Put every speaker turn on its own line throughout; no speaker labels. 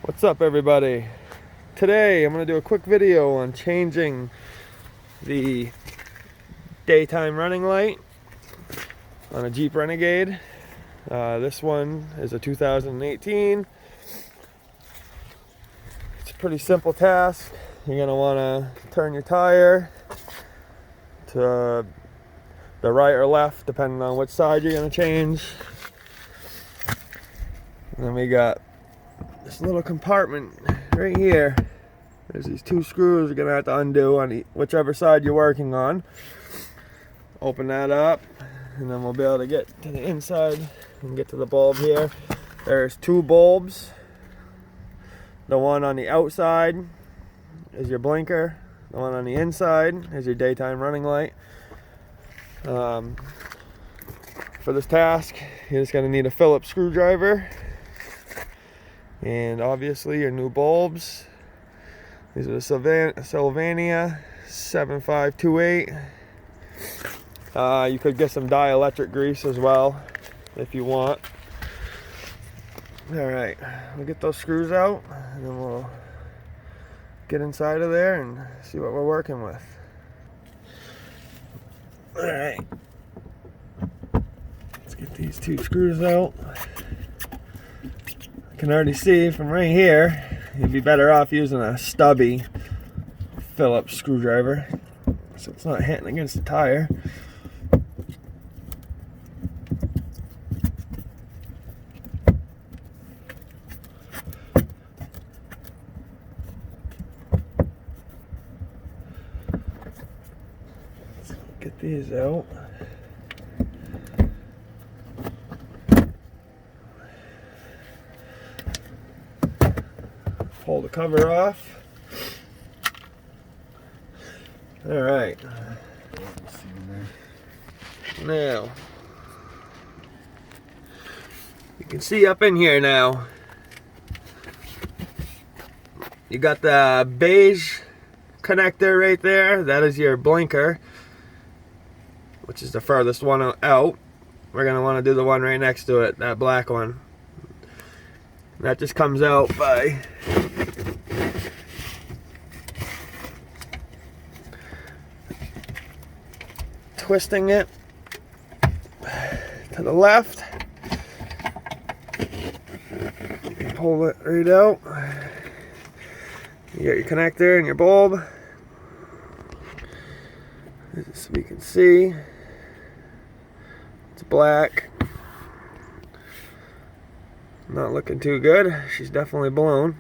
What's up, everybody? Today I'm going to do a quick video on changing the daytime running light on a Jeep Renegade. This one is a 2018. It's a pretty simple task. You're going to want to turn your tire to the right or left depending on which side you're going to change. And then we got this little compartment right here. There's these two screws you're gonna have to undo on whichever side you're working on. Open that up, and then we'll be able to get to the inside and get to the bulb here. There's two bulbs. The one on the outside is your blinker. The one on the inside is your daytime running light. For this task, you're just gonna need a Phillips screwdriver. And obviously your new bulbs. These are the Sylvania 7528. You could get some dielectric grease as well if you want. Alright, we'll get those screws out and then we'll get inside of there and see what we're working with. Alright, let's get these two screws out. Can already see from right here, you'd be better off using a stubby Phillips screwdriver so it's not hitting against the tire. Let's get these out. Pull the cover off. Alright. Now, you can see up in here now, you got the beige connector right there. That is your blinker, which is the furthest one out. We're going to want to do the one right next to it, that black one. That just comes out by twisting it to the left. Pull it right out. You got your connector and your bulb. As we can see, it's black. Not looking too good. She's definitely blown.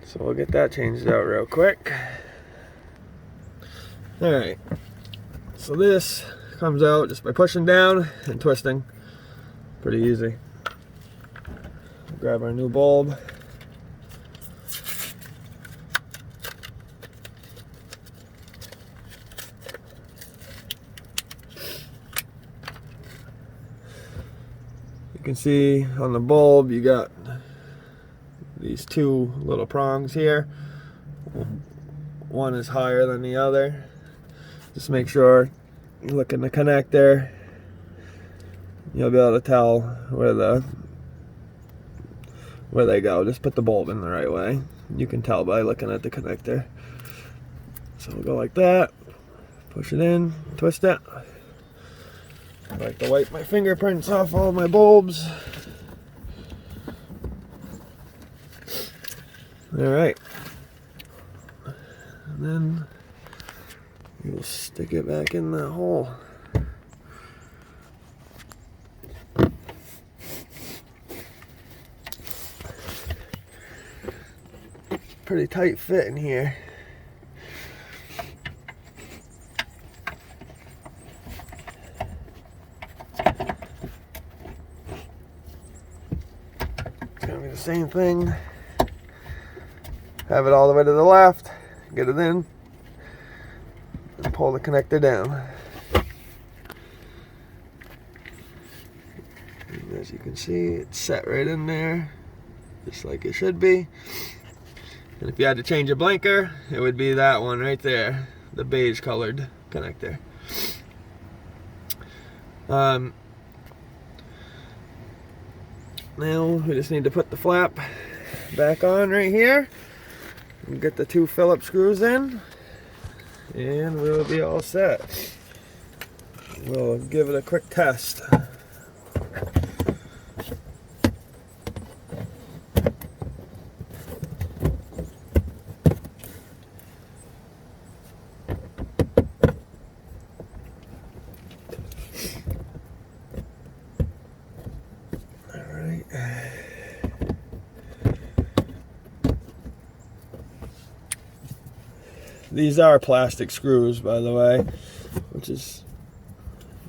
So we'll get that changed out real quick. Alright. So this comes out just by pushing down and twisting. Pretty easy. Grab our new bulb. You can see on the bulb you got these two little prongs here. One is higher than the other. Just make sure you look in the connector. You'll be able to tell where they go. Just put the bulb in the right way. You can tell by looking at the connector. So we'll go like that. Push it in, twist it. I like to wipe my fingerprints off all my bulbs. Alright. And then you'll stick it back in the hole. Pretty tight fit in here. It's gonna be the same thing. Have it all the way to the left, get it in, and pull the connector down. And as you can see, it's set right in there, just like it should be. And if you had to change a blinker, it would be that one right there, the beige colored connector. Now we just need to put the flap back on right here. We'll get the 2 Phillips screws in, and we'll be all set. We'll give it a quick test. These are plastic screws, by the way, which is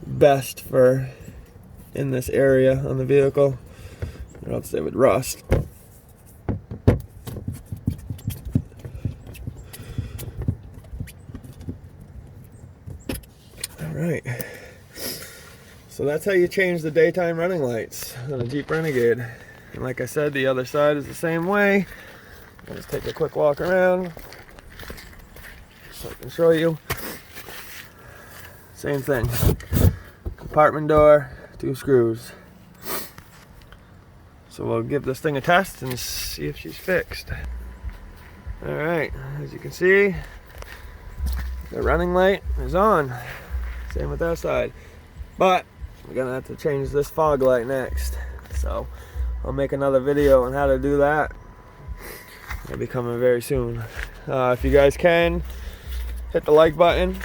best for in this area on the vehicle, or else they would rust. Alright, so that's how you change the daytime running lights on a Jeep Renegade. And like I said, the other side is the same way. I'll just take a quick walk around so I can show you. Same thing. Compartment door, 2 screws. So we'll give this thing a test and see if she's fixed. Alright, as you can see, the running light is on. Same with that side. But we're gonna have to change this fog light next. So I'll make another video on how to do that. It'll be coming very soon. If you guys can, hit the like button,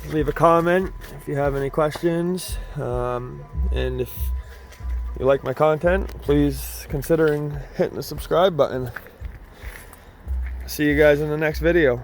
leave a comment if you have any questions, and if you like my content, please consider hitting the subscribe button. See you guys in the next video.